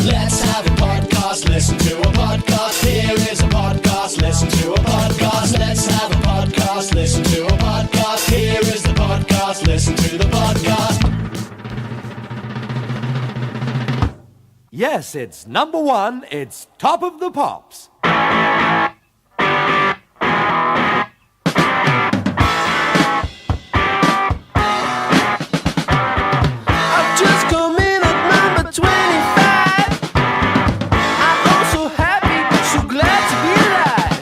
Let's have a podcast, listen to a podcast. Here is a podcast, listen to a podcast. Let's have a podcast, listen to a podcast. Here is the podcast, listen to the podcast. Yes, it's number one. It's Top of the Pops. I've just come in at number 25. I'm also happy, so glad to be alive.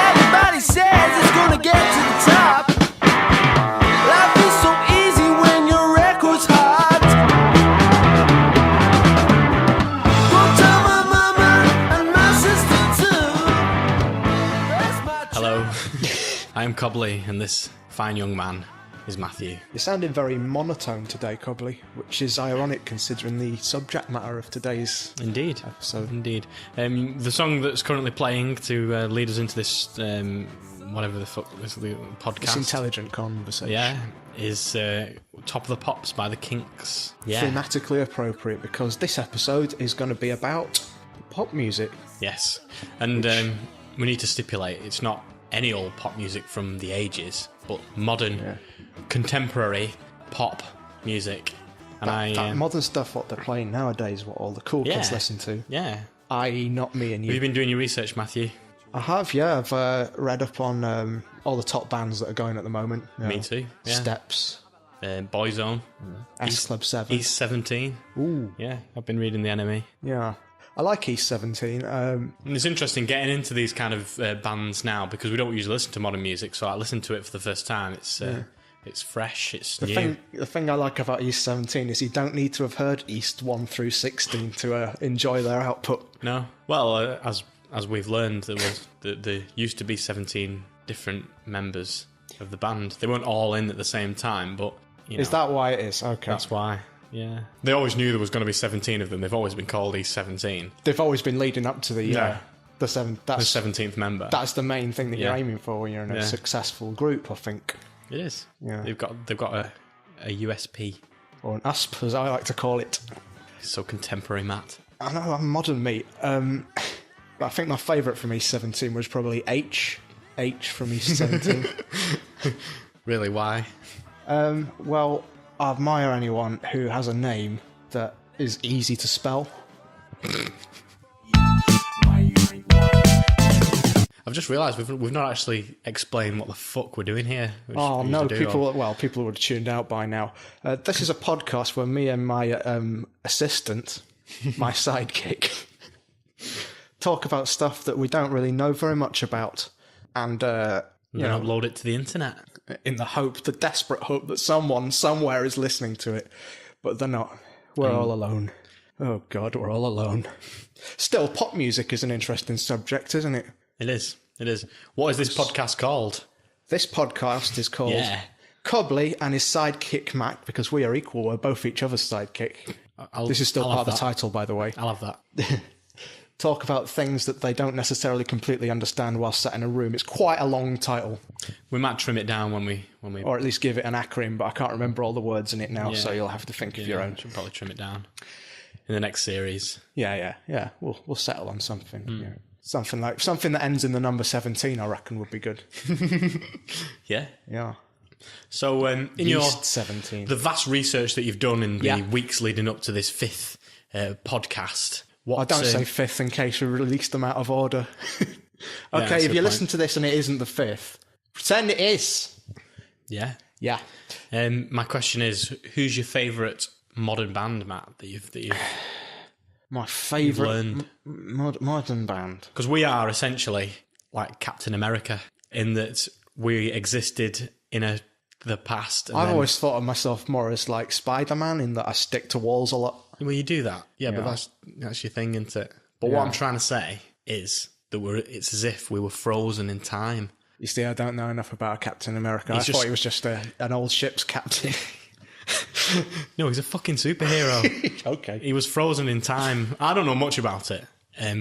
Everybody says it's gonna get to the top. Life is so easy when your record's hot. Go tell my mama and my sister too. That's my Hello, I am Cobley, and this fine young man is Matthew. You're sounding very monotone today, Cobley, which is ironic considering the subject matter of today's Indeed. episode. Indeed. The song that's currently playing to lead us into this, whatever the fuck, this podcast. This intelligent conversation. Yeah, is Top of the Pops by the Kinks. Yeah. Thematically appropriate because this episode is going to be about pop music. Yes. And we need to stipulate it's not any old pop music from the ages, but modern, contemporary pop music. And That modern stuff, what they're playing nowadays, what all the cool kids listen to. Yeah. I.e. not me and Have you you. been doing your research, Matthew? I have, yeah. I've read up on all the top bands that are going at the moment. You Me know, too. Yeah. Steps, Boyzone. S Club 7. East 17. Ooh, Yeah, I've been reading the enemy. yeah. I like East 17. And it's interesting getting into these kind of bands now because we don't usually listen to modern music, so I listened to it for the first time. It's fresh, it's new. The thing I like about East 17 is you don't need to have heard East 1 through 16 to enjoy their output. No? Well, as we've learned, there used to be 17 different members of the band. They weren't all in at the same time, but... Is that why it is? Okay. That's why, yeah. They always knew there was going to be 17 of them. They've always been called East 17. They've always been leading up to the 17th member. That's the main thing that you're Yeah. aiming for when you're in a successful group, I think. It is. Yeah. They've got a USP. Or an USP, as I like to call it. So contemporary, Matt. I know, I'm modern, mate. But I think my favourite from East 17 was probably H from East 17. Really, why? Well, I admire anyone who has a name that is easy to spell. I've just realised we've not actually explained what the fuck we're doing here. Oh no, people would have tuned out by now. This is a podcast where me and my assistant, my sidekick, talk about stuff that we don't really know very much about, and upload it to the internet. in the desperate hope that someone somewhere is listening to it, but they're not. We're all alone. Oh God, we're all alone. Still, pop music is an interesting subject, isn't it? It is. It is. What is this podcast called? This podcast is called Cobley and his sidekick Mac, because we are equal. We're both each other's sidekick. This is still part of the title, by the way. I'll have that. Talk about things that they don't necessarily completely understand while sat in a room. It's quite a long title. We might trim it down when we... Or at least give it an acronym, but I can't remember all the words in it now, so you'll have to think of your own. Should probably trim it down in the next series. Yeah. We'll settle on something. Yeah. Something that ends in the number 17, I reckon, would be good. Yeah. Yeah. So, in East 17. the vast research that you've done in the weeks leading up to this fifth podcast... I don't say fifth in case we release them out of order. Okay, if you listen to this and it isn't the fifth, pretend it is. Yeah. Yeah. My question is, who's your favourite modern band, Matt, that you've My favourite learned? modern band. Because we are essentially like Captain America in that we existed in the past. And I've always thought of myself more as like Spider-Man in that I stick to walls a lot. Well, you do that. Yeah, but that's your thing, isn't it? But what I'm trying to say is that it's as if we were frozen in time. You see, I don't know enough about Captain America. I thought he was just an old ship's captain. No, he's a fucking superhero. Okay. He was frozen in time. I don't know much about it,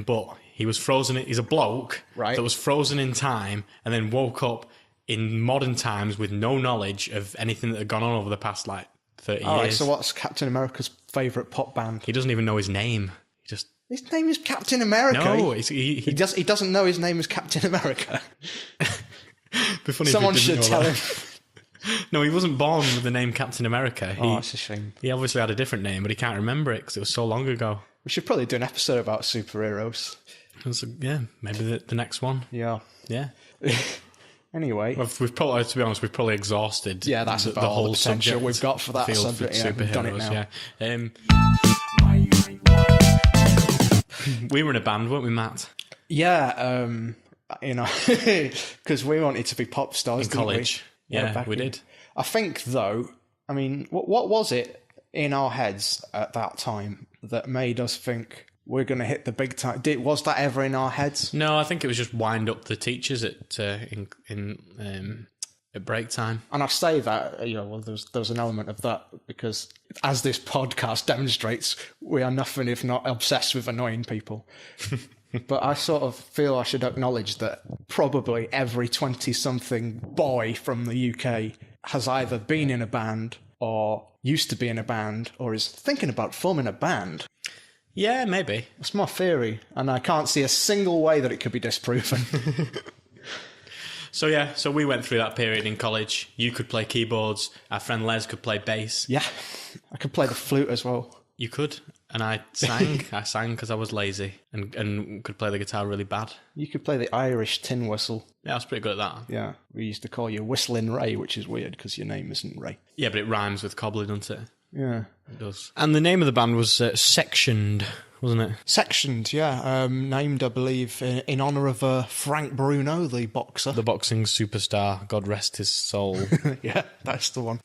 but he was frozen. He's a bloke that was frozen in time and then woke up in modern times with no knowledge of anything that had gone on over the past, 30 years. All right, so what's Captain America's favourite pop band. He doesn't even know his name. His name is Captain America. No, he doesn't know his name is Captain America. Be funny Someone if he didn't should know tell that. him. No, he wasn't born with the name Captain America. Oh, that's a shame. He obviously had a different name, but he can't remember it because it was so long ago. We should probably do an episode about superheroes. Yeah, maybe the next one. Yeah. Yeah. Anyway. We've probably, to be honest, we've probably exhausted That's the about whole the potential subject we've got for that field subject. for We've done it superheroes, now. We were in a band, weren't we, Matt? Yeah, because we wanted to be pop stars In college. Yeah, we did. I think, though, I mean, what was it in our heads at that time that made us think we're going to hit the big time? Was that ever in our heads? No, I think it was just wind up the teachers at break time. And I say that, there's an element of that because, as this podcast demonstrates, we are nothing if not obsessed with annoying people. But I sort of feel I should acknowledge that probably every 20-something boy from the UK has either been in a band or used to be in a band or is thinking about forming a band. Yeah, maybe. That's my theory, and I can't see a single way that it could be disproven. So we went through that period in college. You could play keyboards. Our friend Les could play bass. Yeah, I could play the flute as well. You could. And I sang. I sang because I was lazy and could play the guitar really bad. You could play the Irish tin whistle. Yeah, I was pretty good at that. Yeah, we used to call you Whistling Ray, which is weird because your name isn't Ray. Yeah, but it rhymes with Cobley, doesn't it? Yeah. It does. And the name of the band was Sectioned, wasn't it? Sectioned, yeah. Named, I believe, in honour of Frank Bruno, the boxer. The boxing superstar, God rest his soul. Yeah, that's the one.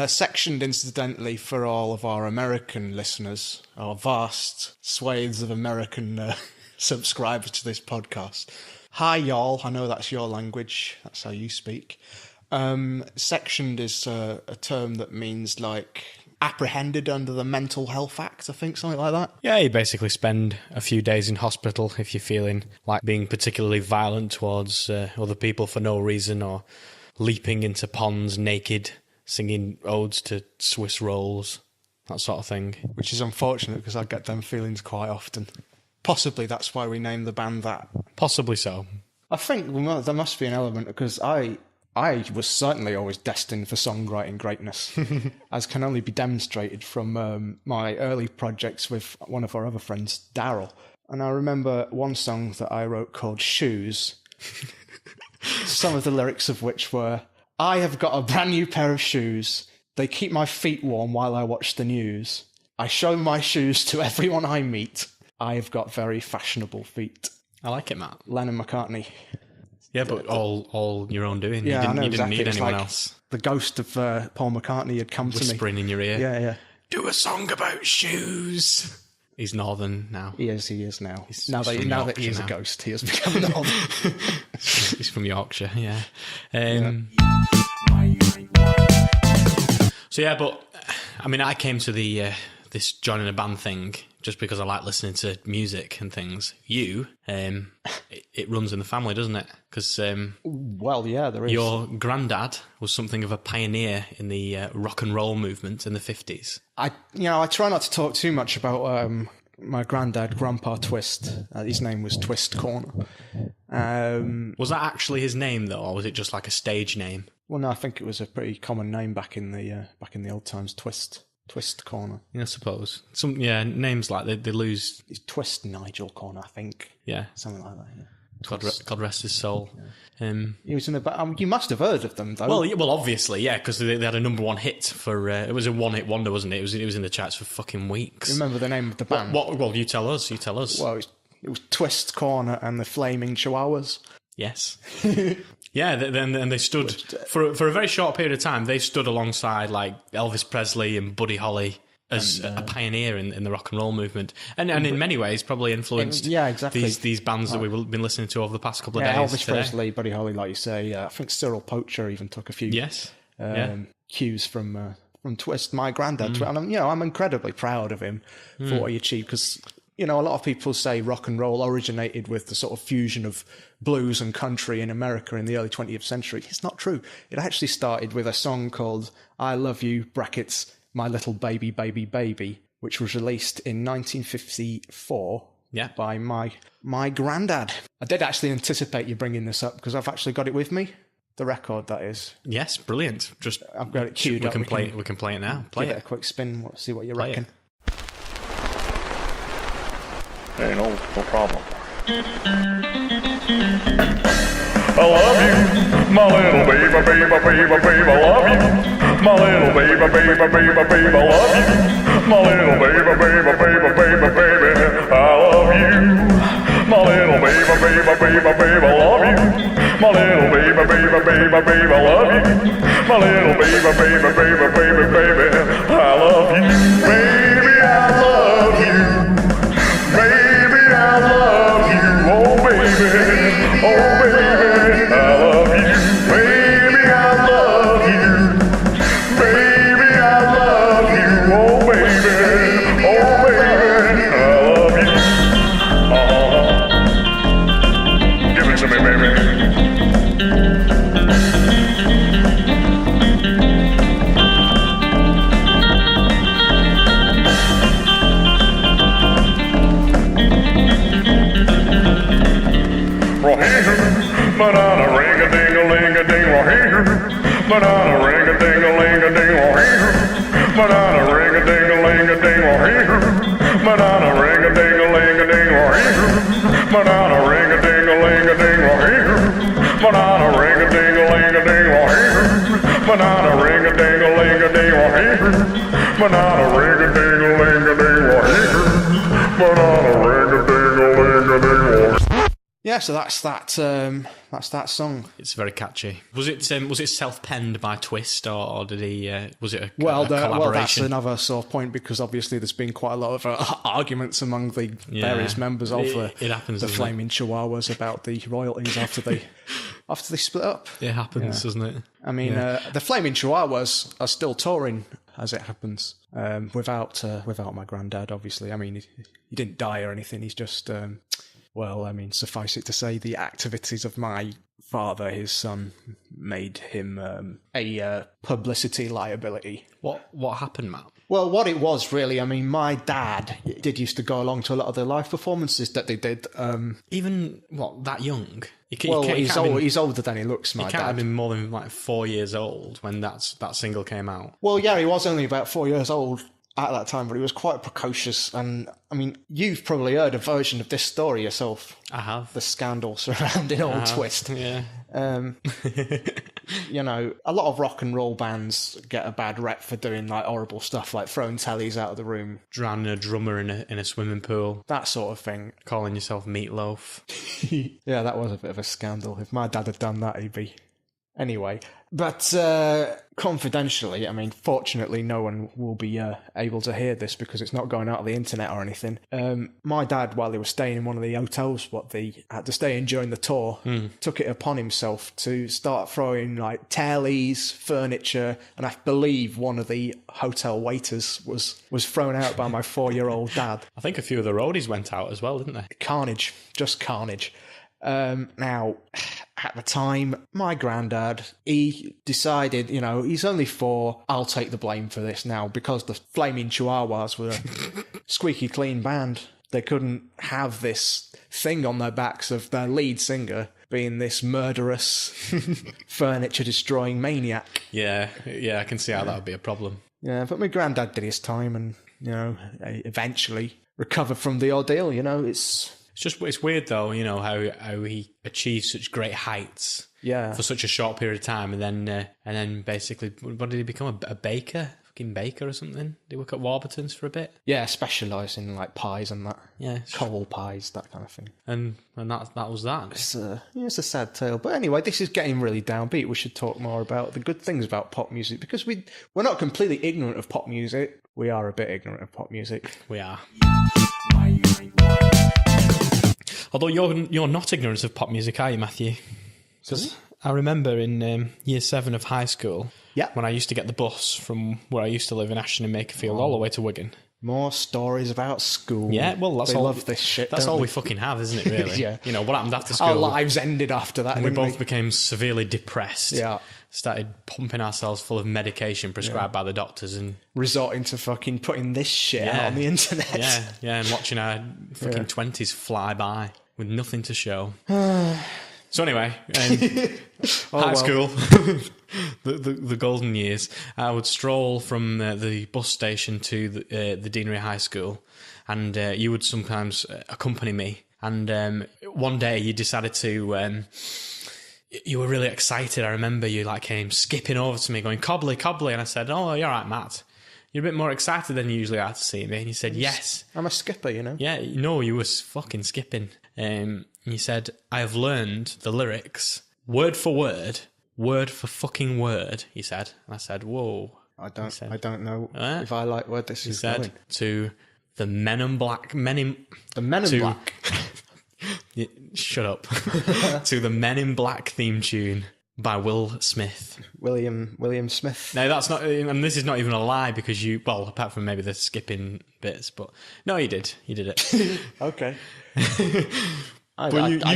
Sectioned, incidentally, for all of our American listeners, our vast swathes of American subscribers to this podcast. Hi, y'all. I know that's your language. That's how you speak. Sectioned is a term that means, like, apprehended under the Mental Health Act, I think, something like that. Yeah, you basically spend a few days in hospital if you're feeling like being particularly violent towards other people for no reason, or leaping into ponds naked, singing odes to Swiss rolls, that sort of thing. Which is unfortunate because I get them feelings quite often. Possibly that's why we named the band that. Possibly so. I think there must be an element because I was certainly always destined for songwriting greatness, as can only be demonstrated from my early projects with one of our other friends, Daryl. And I remember one song that I wrote called Shoes, some of the lyrics of which were, I have got a brand new pair of shoes. They keep my feet warm while I watch the news. I show my shoes to everyone I meet. I have got very fashionable feet. I like it, Matt. Lennon McCartney. Yeah, but all your own doing. Yeah, you didn't exactly. need It's anyone like else the ghost of Paul McCartney had come to me. whispering in your ear. Yeah. Do a song about shoes. He's northern now. He is now. He's Now that he is a now. ghost, he has become an old. He's from Yorkshire, yeah. So yeah, but I mean, I came to the this joining a band thing just because I like listening to music and things. You, it runs in the family, doesn't it? Because Well, yeah, there is. your granddad was something of a pioneer in the rock and roll movement in the 50s. I try not to talk too much about my granddad, Grandpa Twist. His name was Twist Cornah. Was that actually his name though, or was it just like a stage name? Well, no, I think it was a pretty common name back in the old times. Twist Cornah. Yeah, I suppose. Names like they lose. It's Twist Nigel Cornah, I think. Yeah, Something like that. Yeah. God rest his soul. He was in the. You must have heard of them, though. Well, obviously, yeah, because they had a number one hit for. It was a one-hit wonder, wasn't it? It was in the charts for fucking weeks. Remember the name of the band? Well, you tell us. Well, it was Twist Cornah and the Flaming Chihuahuas. Yes. Yeah, then they stood for a very short period of time. They stood alongside like Elvis Presley and Buddy Holly as a pioneer in the rock and roll movement, and in many ways probably influenced exactly these bands that we've been listening to over the past couple of days. Elvis today. Presley, Buddy Holly, like you say. I think Cyril Poacher even took a few cues from Twist. My granddad, and I'm incredibly proud of him for what he achieved because. A lot of people say rock and roll originated with the sort of fusion of blues and country in America in the early 20th century. It's not true. It actually started with a song called I Love You, brackets, My Little Baby, Baby, Baby, which was released in 1954 Yeah. by my granddad. I did actually anticipate you bringing this up because I've actually got it with me. The record, that is. Yes, brilliant. Just I've got it queued we up. can play it. We can play it now. Play Give it. it a quick spin. See what you Play reckon. Hey, no problem. I love you, my little baby, baby, baby, baby, I love you. My little baby, baby, baby, baby, I love you. My little baby, baby, baby, baby, baby, I love you. My little baby, baby, baby, baby, I love you. My little baby, baby, baby, baby, I love you. My little baby, baby, baby, baby, baby, I love you. Baby, I love you. Baby, I love you. Oh, baby, oh, baby, I love you. Baby, I love you. Baby, I love you. Oh, baby, oh, baby, I love you. Give it to me, baby. Banana ring a ding a ling a ding here. Banana ring a ding a ling a ding here. Banana ring a ding a ling a ding here. Banana ring a ding a ling a ding here. Banana ring a ding a ling a ding here. Banana ring a ding a ling a ding here. Banana ring a ding a ling a ding here. Banana ring a ding a ling a ding here. Banana ring a ding a ling a ding here. Yeah, so that's that song. It's very catchy. Was it self-penned by Twist, or did he? Was it a Well, collaboration? well, that's another sort of point because obviously there's been quite a lot of arguments among the various members of it happens, the doesn't Flaming Chihuahuas about the royalties after they split up. It happens, doesn't it? I mean, the Flaming Chihuahuas are still touring as it happens, without my granddad, obviously. I mean, he didn't die or anything. He's just, well, I mean, suffice it to say, the activities of my father, his son, made him a publicity liability. What happened, Matt? Well, what it was really, I mean, my dad used to go along to a lot of the live performances that they did. Even that young? He's older than he looks. My He can't dad. have been more than like 4 years old when that single came out. Well, yeah, he was only about 4 years old at that time, but he was quite precocious. And I mean, you've probably heard a version of this story yourself. I have. The scandal surrounding old Twist. Yeah. You know, a lot of rock and roll bands get a bad rep for doing like horrible stuff, like throwing tellies out of the room, Drowning a drummer in a swimming pool, that sort of thing. calling yourself Meatloaf. Yeah, that was a bit of a scandal. If my dad had done that, he'd be... Anyway, but confidentially, I mean, fortunately, no one will be able to hear this because it's not going out on the internet or anything. My dad, while he was staying in one of the hotels what they had to stay in during the tour, took it upon himself to start throwing like tellies, furniture, and I believe one of the hotel waiters was thrown out by my 4-year-old dad. I think a few of the roadies went out as well, didn't they? Carnage, just carnage. Now, at the time, my granddad, he decided, you know, he's only 4, I'll take the blame for this now, because the Flaming Chihuahuas were a squeaky clean band. They couldn't have this thing on their backs of their lead singer being this murderous, furniture-destroying maniac. Yeah, I can see how that would be a problem. Yeah, but my granddad did his time and, you know, eventually recovered from the ordeal, you know, it's weird though, you know, how he achieved such great heights for such a short period of time, and then basically, what did he become? A baker? Fucking baker or something? Did he work at Warburton's for a bit? Yeah, specialise in like pies and that. Yeah, coal pies, that kind of thing. And that was that. It's a sad tale. But anyway, this is getting really downbeat. We should talk more about the good things about pop music, because we're not completely ignorant of pop music. We are a bit ignorant of pop music. We are. Although you're not ignorant of pop music, are you, Matthew? Because I remember in year 7 of high school, when I used to get the bus from where I used to live in Ashton and Makerfield all the way to Wigan. More stories about school. Yeah, well, that's they all. love this shit. That's don't all they? we fucking have, isn't it? Really? Yeah. You know what happened after school? Our lives ended after that. We didn't both became severely depressed. Yeah. Started pumping ourselves full of medication prescribed by the doctors and resorting to fucking putting this shit out Yeah. on the internet. yeah, and watching our fucking 20s fly by with nothing to show. So anyway, high school, the golden years, I would stroll from the bus station to the Deanery High School, and you would sometimes accompany me. And one day you decided to... you were really excited. I remember you came skipping over to me going, Cobley, Cobley. And I said, oh, you're all right, Matt. You're a bit more excited than you usually are to see me. And he said, yes. I'm a skipper, you know. Yeah, no, you was fucking skipping. And he said, I have learned the lyrics word for fucking word, he said. And I said, whoa. I don't know if I like where this He is said, going. to the Men in Black... The Men in Black. Shut up. To the Men in Black theme tune by Will Smith. William Smith. No, that's not, and this is not even a lie because well, apart from maybe the skipping bits, but no, you did it. Okay. I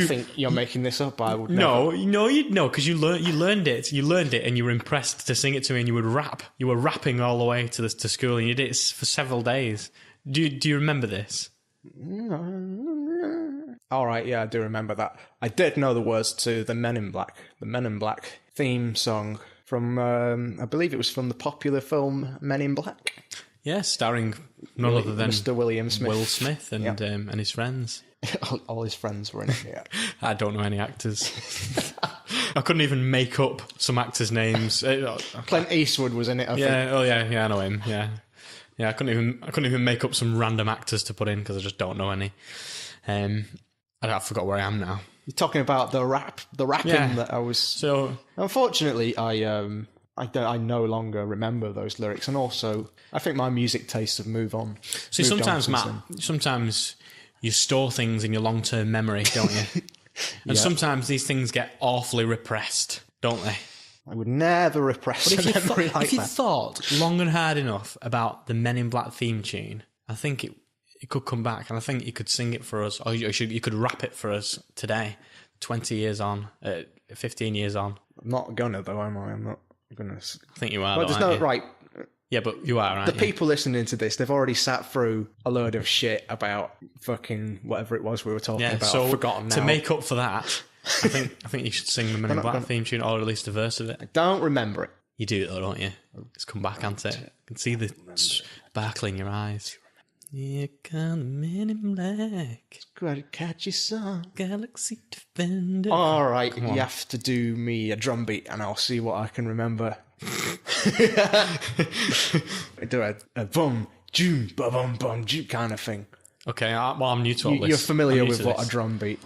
think you're making this up. I would never. No, because you learned it, and you were impressed to sing it to me, and you would rap. You were rapping all the way to school, and you did it for several days. Do you remember this? All right, yeah, I do remember that. I did know the words to the Men in Black theme song from, I believe it was from the popular film Men in Black. Yeah, starring none other than Mr. William Smith. Will Smith and his friends. All his friends were in it, yeah. I don't know any actors. I couldn't even make up some actors' names. Clint Eastwood was in it, I think. I know him, yeah. Yeah, I couldn't even make up some random actors to put in because I just don't know any. I forgot where I am now. You're talking about the rapping that I was... So, unfortunately, I no longer remember those lyrics, and also, I think my music tastes have moved on. See, sometimes, Matt, sometimes you store things in your long-term memory, don't you? And sometimes these things get awfully repressed, don't they? I would never repress a memory like that. If you thought long and hard enough about the Men in Black theme tune, I think it could come back, and I think you could sing it for us, or you could rap it for us today, 20 years on, 15 years on. I'm not gonna, though, am I? I'm not gonna... I think you are, well, though, there's no... Right. Yeah, but you are, right? The people listening to this, they've already sat through a load of shit about fucking whatever it was we were talking about. So I've forgotten now. To make up for that, I think you should sing the Men in Black theme tune, or at least a verse of it. I don't remember it. You do, though, don't you? It's come back, hasn't it? I can see the sparkle in your eyes. Here come the Men in Black. Got a catchy song. Galaxy Defender. All right, you have to do me a drum beat, and I'll see what I can remember. Do a bum, joom, bum, bum, joom kind of thing. Okay, I'm new to all this. You're familiar with what a drum beat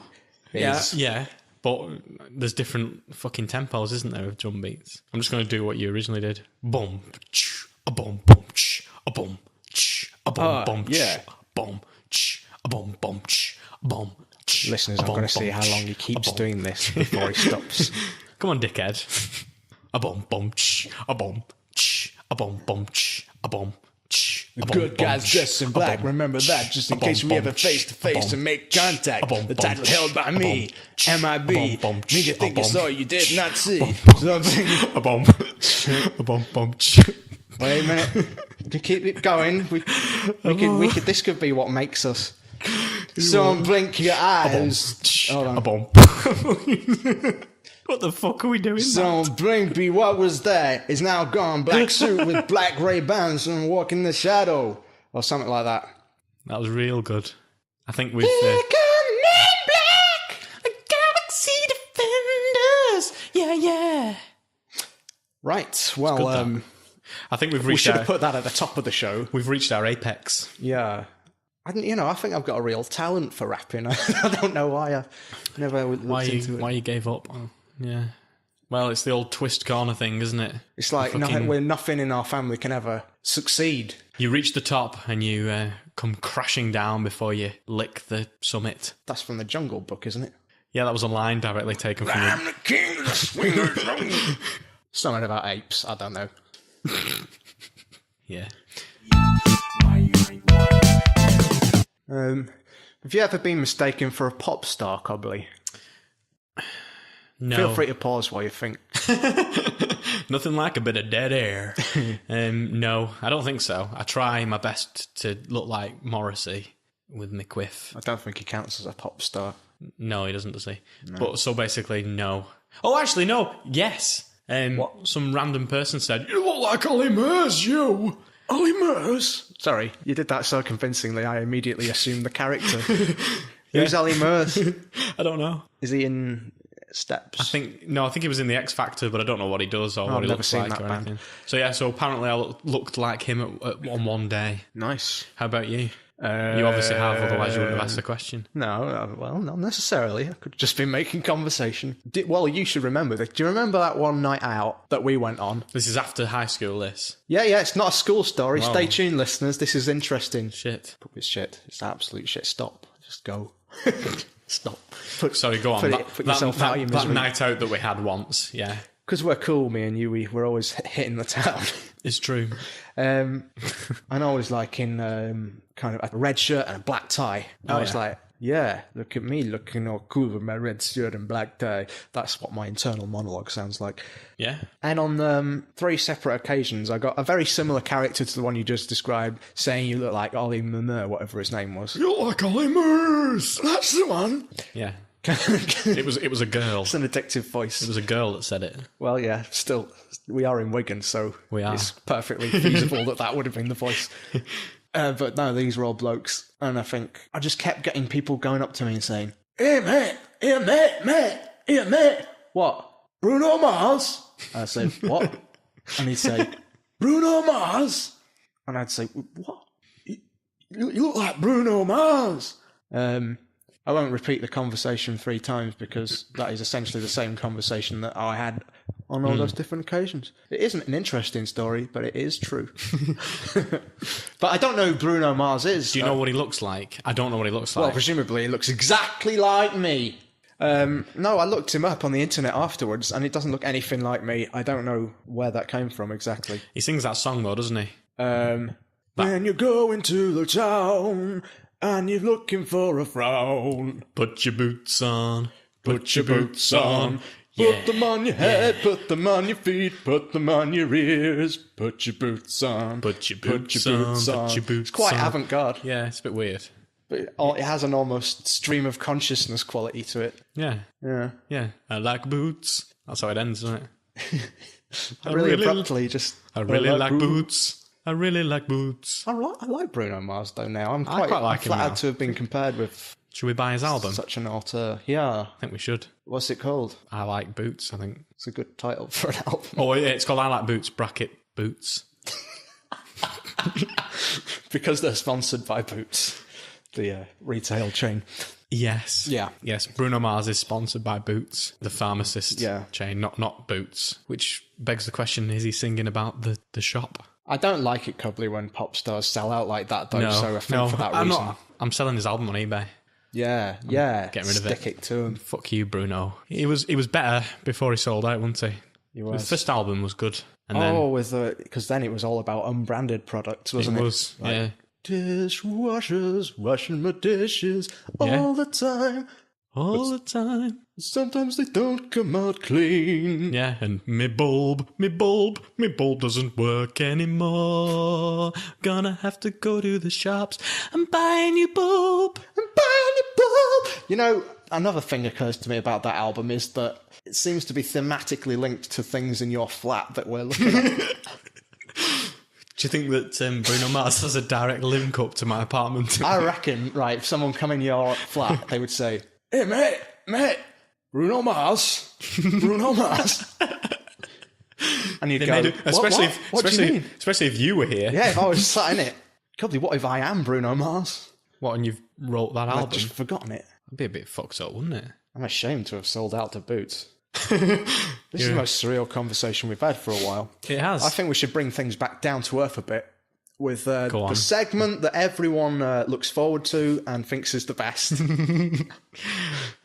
is? Yeah, but there's different fucking tempos, isn't there, with drum beats? I'm just going to do what you originally did. Boom, a boom, boom, a boom, a boom, boom, yeah, boom, a boom, boom, a boom. Listeners, I'm going to see how long he keeps doing this before he stops. Come on, dickhead. A boom, boom, a boom, a boom, boom, a boom. The good guys dressed in black, remember that, just in case we ever face to face and make contact. The title held by me, MIB. Need you think you saw, you did not see. A bomb. A bomb. Wait a minute. We can keep it going. We could. This could be what makes us. Someone blink your eyes. Hold on. A bomb. What the fuck are we doing? Someone blink me. What was that? It's now gone. Black suit with black Ray-Bans and walk in the shadow, or something like that. That was real good. I think we've. Here come Men Black, Galaxy Defenders. Yeah. Right. Well, I think we've we reached. should have put that at the top of the show. We've reached our apex. Yeah. I think I've got a real talent for rapping. I don't know why I never looked into it. Why you gave up? Yeah. Well, it's the old twist corner thing, isn't it? It's like nothing in our family can ever succeed. You reach the top and you come crashing down before you lick the summit. That's from the Jungle Book, isn't it? Yeah, that was a line directly taken from I'm the king of the swingers. Something about apes. I don't know. Yeah. Have you ever been mistaken for a pop star, Cobley? No. Feel free to pause while you think. Nothing like a bit of dead air. No, I don't think so. I try my best to look like Morrissey with my quiff. I don't think he counts as a pop star. No, he doesn't, does he? No. But so basically, no. Oh, actually, no. Yes. What? Some random person said, "You look like Ollie Murs, you." Ollie Murs? Sorry, you did that so convincingly, I immediately assumed the character. Who's Ollie Murs? I don't know. Is he in Steps? I think he was in the X Factor, but I don't know what he does or what he looks like or anything. So apparently I looked like him on one day. Nice. How about you? You obviously have, otherwise you wouldn't have asked the question. No, well, not necessarily. I could just be making conversation. Well, you should remember this. Do you remember that one night out that we went on? This is after high school, this. Yeah, it's not a school story. Whoa. Stay tuned, listeners. This is interesting. Shit. It's shit. It's absolute shit. Stop. Just go. Stop. Sorry, go on. Put yourself out of your misery. That night out that we had once, yeah. Because we're cool, me and you, we're always hitting the town. It's true. And I was like in kind of a red shirt and a black tie. I was like, yeah, look at me looking all cool with my red shirt and black tie. That's what my internal monologue sounds like. Yeah. And on 3 separate occasions, I got a very similar character to the one you just described, saying you look like Ollie Murs, whatever his name was. You look like Ollie Murs. That's the one. Yeah. It was a girl. It's an addictive voice. It was a girl that said it. Well, yeah, still, we are in Wigan, so it's perfectly feasible that would have been the voice. But no, these were all blokes, and I think I just kept getting people going up to me and saying, "Hey mate, hey mate, what? Bruno Mars?" And I'd say, "What?" And he'd say, "Bruno Mars," and I'd say, "What? You look like Bruno Mars." I won't repeat the conversation 3 times because that is essentially the same conversation that I had on all those different occasions. It isn't an interesting story, but it is true. But I don't know who Bruno Mars is. Do you know what he looks like? I don't know what he looks like. Well, presumably he looks exactly like me. No, I looked him up on the internet afterwards, and it doesn't look anything like me. I don't know where that came from exactly. He sings that song though, doesn't he? When you go into the town and you're looking for a frown, put your boots on, put your boots on. Put them on your head, put them on your feet, put them on your ears. Put your boots on, put your boots on. It's quite avant-garde. Yeah, it's a bit weird. But it has an almost stream of consciousness quality to it. Yeah. I like boots. That's how it ends, doesn't it? Really abruptly, just... I really like boots. I really like boots. I like Bruno Mars, though, now. I'm quite like him flattered now. to have been compared with... Should we buy his album? Such an auteur. Yeah. I think we should. What's it called? I Like Boots, I think. It's a good title for an album. Oh, yeah, it's called I Like Boots, bracket Boots. Because they're sponsored by Boots, the retail chain. Yes. Yeah. Yes, Bruno Mars is sponsored by Boots, the pharmacist chain, not Boots. Which begs the question, is he singing about the shop? I don't like it, Cobley, when pop stars sell out like that, though, so I think for that reason... I'm selling his album on eBay. Yeah. Getting rid of it. Stick it to him. Fuck you, Bruno. He was better before he sold out, wasn't he? He was. His first album was good. And because then it was all about unbranded products, wasn't it? It was, yeah. Dishwashers, washing my dishes all the time. All the time. Sometimes they don't come out clean. Yeah, and me bulb doesn't work anymore. Gonna have to go to the shops and buy a new bulb. You know, another thing occurs to me about that album is that it seems to be thematically linked to things in your flat that we're looking at. Do you think that Bruno Mars has a direct link up to my apartment? I reckon, right, if someone come in your flat, they would say, "Hey, mate, Bruno Mars. And you'd go, especially what do you mean? Especially if you were here. Yeah, if I was sat in it. Cobley, what if I am Bruno Mars? What, and you've wrote that album? I've just forgotten it. That'd be a bit fucked up, wouldn't it? I'm ashamed to have sold out to Boots. This is the most surreal conversation we've had for a while. It has. I think we should bring things back down to earth a bit with the segment that everyone looks forward to and thinks is the best.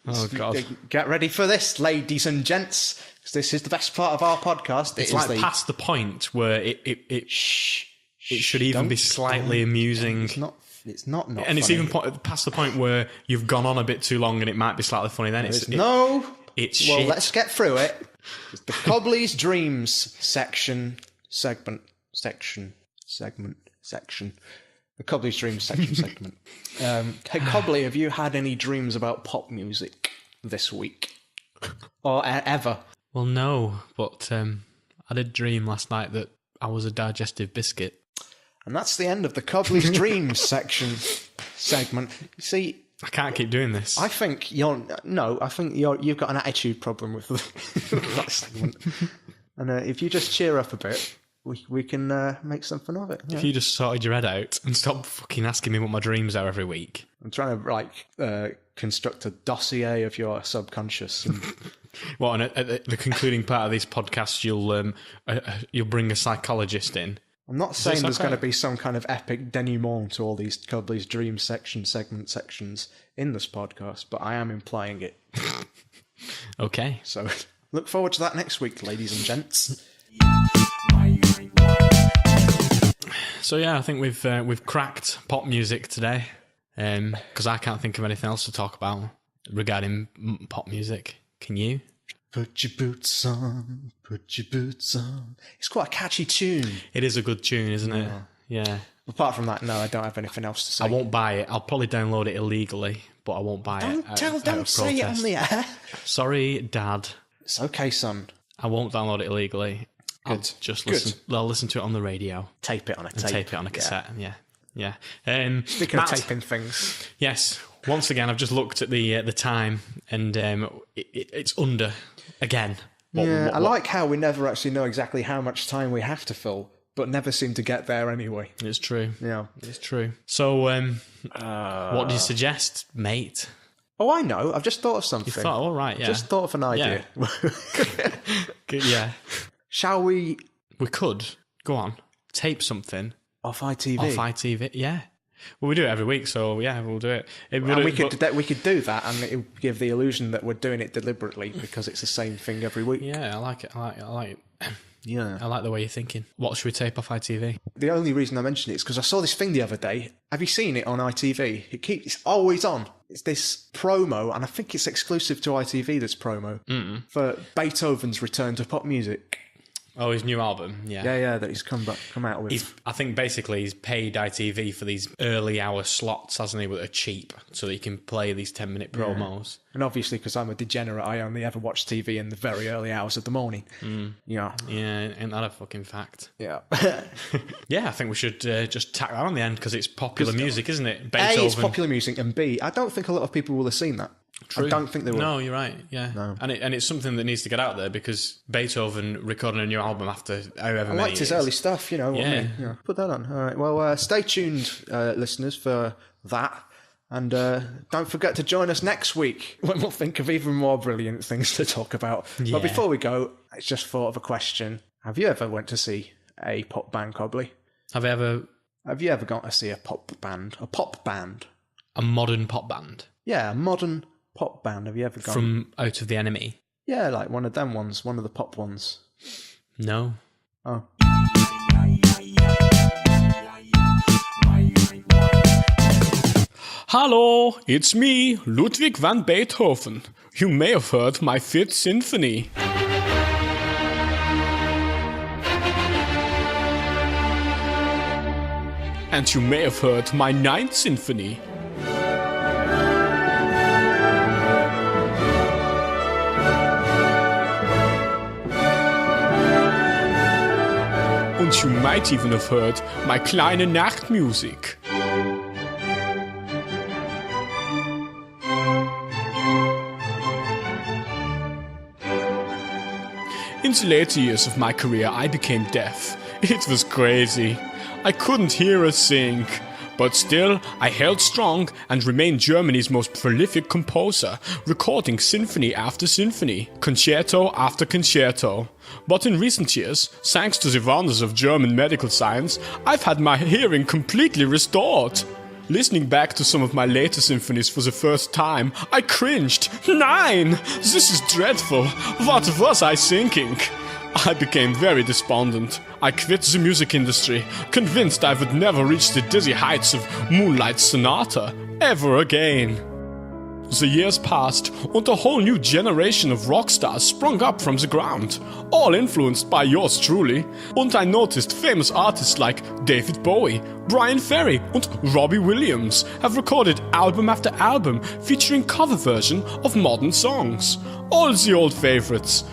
Oh, God. Get ready for this, ladies and gents, because this is the best part of our podcast. It's like past the point where it should even be slightly amusing. It's not It's not and funny. it's even past the point where you've gone on a bit too long and it might be slightly funny. Then it's well, shit. let's get through it. It's the Cobley's Dreams segment. The Cobley's Dreams segment. Hey, Cobley, have you had any dreams about pop music this week? Or ever? Well, no, but I did dream last night that I was a digestive biscuit. And that's the end of the Cobley's Dreams segment. You see, I can't keep doing this. I think you've got an attitude problem with that segment. And if you just cheer up a bit, we can make something of it. Yeah. If you just sorted your head out and stop fucking asking me what my dreams are every week. I'm trying to construct a dossier of your subconscious. And Well, and at the concluding part of this podcast, you'll bring a psychologist in. I'm not saying there's okay? going to be some kind of epic denouement to all these Cobley's Dreams sections in this podcast, but I am implying it. Okay. So look forward to that next week, ladies and gents. So yeah, I think we've cracked pop music today, because I can't think of anything else to talk about regarding pop music. Can you? Put your boots on, put your boots on. It's quite a catchy tune. It is a good tune, isn't it? Yeah. Apart from that, no, I don't have anything else to say. I won't buy it. I'll probably download it illegally, but I won't buy it. Don't say it on the air. Sorry, Dad. It's okay, son. I won't download it illegally. I'll Good. just Good. listen. I'll listen to it on the radio. Tape it on a And tape. tape it on a cassette. Yeah. Speaking Matt, of taping things, yes. Once again, I've just looked at the time, and it's under again. I like how we never actually know exactly how much time we have to fill, but never seem to get there anyway. It's true. Yeah. It's true. So, what do you suggest, mate? Oh, I know. I've just thought of something. You thought, all right, yeah. Just thought of an idea. Yeah. Shall we We could go on tape something off ITV? off ITV. Yeah. Well, we do it every week, so yeah, we'll do it. And we could do that, and it would give the illusion that we're doing it deliberately because it's the same thing every week. Yeah, I like it. I like it. Yeah. I like the way you're thinking. What should we tape off ITV? The only reason I mention it is because I saw this thing the other day. Have you seen it on ITV? It's always on. It's this promo, and I think it's exclusive to ITV, this promo, for Beethoven's return to pop music. Oh, his new album, yeah. Yeah, that he's come out with. I think basically he's paid ITV for these early hour slots, hasn't he, that are cheap, so that he can play these 10-minute promos. And obviously, because I'm a degenerate, I only ever watch TV in the very early hours of the morning. Yeah. Yeah, ain't that a fucking fact? Yeah. Yeah, I think we should just tack that on the end, because it's popular music, isn't it? A, it's popular music, and B, I don't think a lot of people will have seen that. True. I don't think they will. No, you're right. Yeah, No. and it's something that needs to get out there because Beethoven recording a new album after however I many liked his years. early stuff, you know. What I Yeah. mean? Yeah. Put that on. All right. Well, stay tuned, listeners, for that. And don't forget to join us next week when we'll think of even more brilliant things to talk about. Yeah. But before we go, I just thought of a question. Have you ever went to see a pop band, Cobley? Have you ever gone to see a pop band? A pop band? a modern pop band Yeah, a modern pop band. Have you ever gone? from Out of the Enemy? Yeah, like one of them ones, one of the pop ones. No. Oh. Hello, it's me, Ludwig van Beethoven. You may have heard my 5th Symphony. And you may have heard my 9th Symphony. Und you might even have heard my kleine Nachtmusik. In the later years of my career, I became deaf. It was crazy. I couldn't hear a thing. But still, I held strong and remained Germany's most prolific composer, recording symphony after symphony, concerto after concerto. But in recent years, thanks to the wonders of German medical science, I've had my hearing completely restored. Listening back to some of my later symphonies for the first time, I cringed. Nein! This is dreadful. What was I thinking? I became very despondent. I quit the music industry, convinced I would never reach the dizzy heights of Moonlight Sonata ever again. The years passed, and a whole new generation of rock stars sprung up from the ground, all influenced by yours truly, and I noticed famous artists like David Bowie, Byan Ferry, and Robbie Williams have recorded album after album featuring cover version of modern songs, all the old favorites.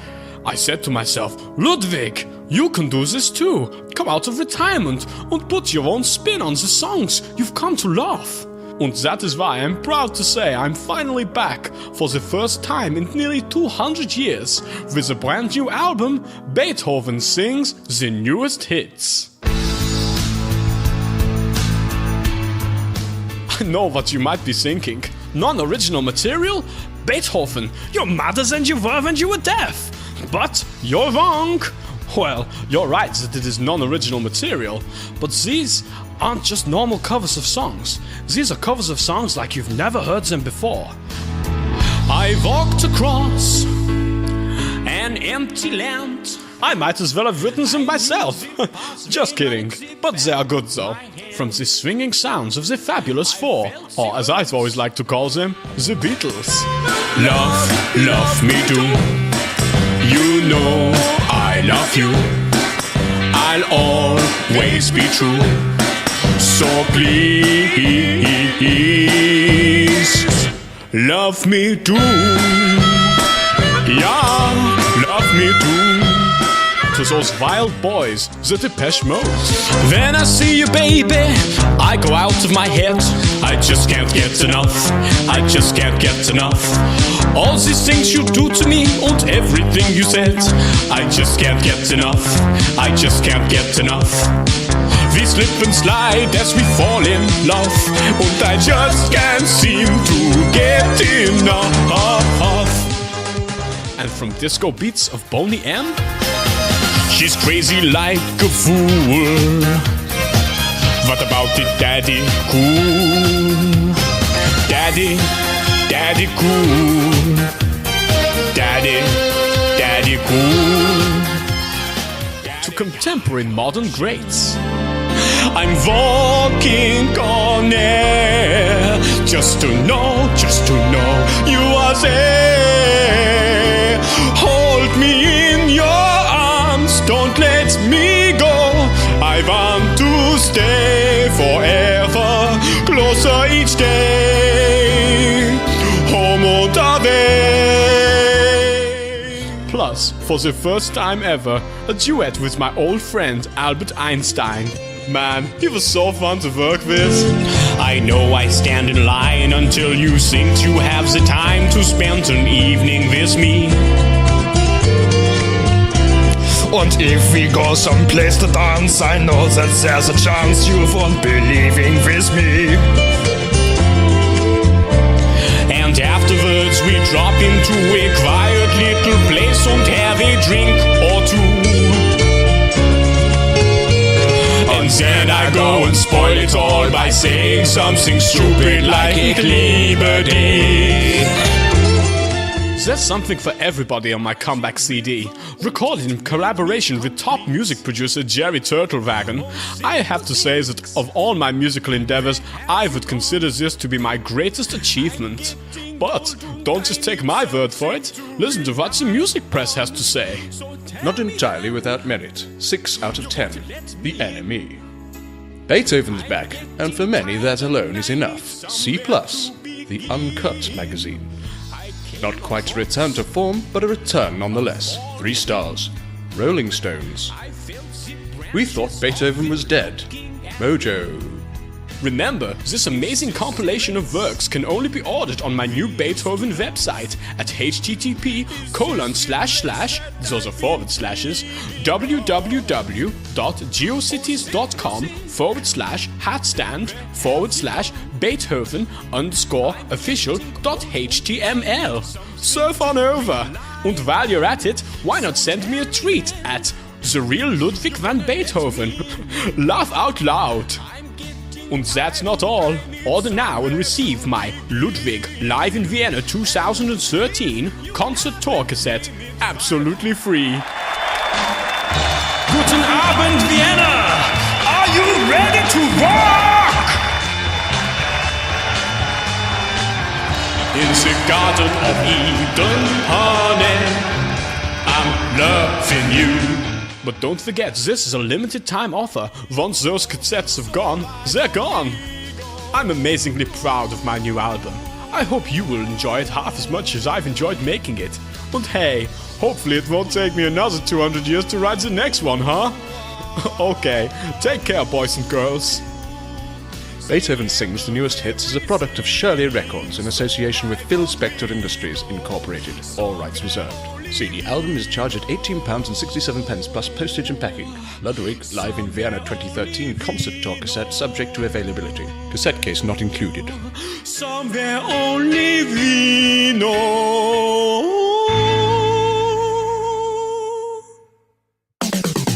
I said to myself, Ludwig, you can do this too. Come out of retirement and put your own spin on the songs you've come to love. And that is why I'm proud to say I'm finally back for the first time in nearly 200 years with a brand new album, Beethoven Sings the Newest Hits. I know what you might be thinking. Non-original material? Beethoven, you're madder than you were when you were deaf. But you're wrong. Well, you're right that it is non-original material, but these aren't just normal covers of songs. These are covers of songs like you've never heard them before. I walked across an empty land. I might as well have written them myself. Just kidding. But they are good though. From the swinging sounds of the Fabulous Four, or as I've always liked to call them, the Beatles. Love me do. You know I love you. I'll always be true. So please, love me too. Yeah, love me too. To those wild boys, the Depeche Mode. When I see you, baby, I go out of my head. I just can't get enough. I just can't get enough. All these things you do to me and everything you said. I just can't get enough. I just can't get enough. We slip and slide as we fall in love, and I just can't seem to get enough. And from disco beats of Boney M, she's crazy like a fool. What about it, daddy cool? Daddy, daddy cool. Daddy, daddy cool. To contemporary modern greats, I'm walking on air, just to know you are there. Hold me in your arms, don't let me go. I want to stay forever, closer each day. Home and away. Plus, for the first time ever, a duet with my old friend Albert Einstein. Man, he was so fun to work with. I know I stand in line until you think you have the time to spend an evening with me. And if we go someplace to dance, I know that there's a chance you won't be leaving with me. And afterwards we drop into a quiet little place and have a drink or two. And then I go and spoil it all by saying something stupid like "Ich liebe dich." There's something for everybody on my comeback CD. Recorded in collaboration with top music producer Jerry Turtlewagon, I have to say that of all my musical endeavors, I would consider this to be my greatest achievement. But don't just take my word for it. Listen to what the music press has to say. Not entirely without merit. 6 out of 10. The Enemy. Beethoven's back, and for many that alone is enough. C+, the Uncut magazine. Not quite a return to form, but a return nonetheless. 3 stars. Rolling Stones. We thought Beethoven was dead. Mojo. Remember, this amazing compilation of works can only be ordered on my new Beethoven website at http://geocities.com/hatstand/Beethoven_official.html. Surf on over! And while you're at it, why not send me a tweet at The Real Ludwig van Beethoven? Laugh out loud! And that's not all. Order now and receive my Ludwig Live in Vienna 2013 concert tour cassette absolutely free. Abend Vienna. Are you ready to rock? In the Garden of Eden, honey, I'm loving you. But don't forget, this is a limited time offer. Once those cassettes have gone, they're gone. I'm amazingly proud of my new album. I hope you will enjoy it half as much as I've enjoyed making it. And hey, hopefully it won't take me another 200 years to write the next one, huh? Okay, take care, boys and girls. Beethoven Sings the Newest Hits is a product of Shirley Records in association with Phil Spector Industries Incorporated. All rights reserved. CD album is charged at £18.67 plus postage and packing. Ludwig, live in Vienna 2013 concert tour cassette subject to availability. Cassette case not included. Somewhere only we know.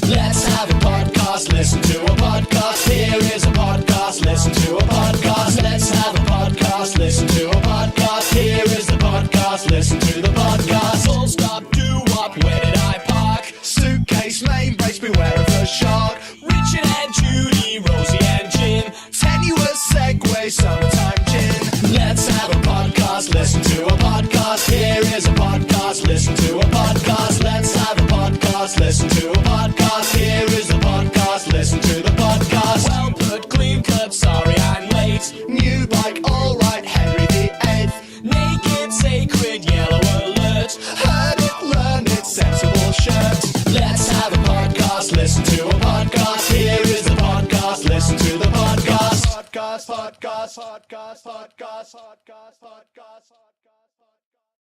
Let's have a podcast, listen to a podcast. Here is a podcast, listen to a podcast. Let's have a podcast, listen to a podcast. Here is the podcast, listen to the podcast. Full stop, do up, where did I park? Suitcase, main brace, beware of the shark. Richard and Judy, Rosie and Jim. Tenuous segue, summertime gin. Let's have a podcast, listen to a podcast. Here is a podcast, listen to a podcast. Let's have a podcast, listen to a podcast. Here is a podcast, listen to the podcast. Well put, clean cut, sorry I'm late. New bike, alright, Henry VIII. Naked, sacred, yellow alert. Heard it, learned it, sensible shirt. Let's have a podcast, listen to a podcast. Here is the podcast, listen to the podcast. Podcast, podcast, podcast, podcast, podcast, podcast.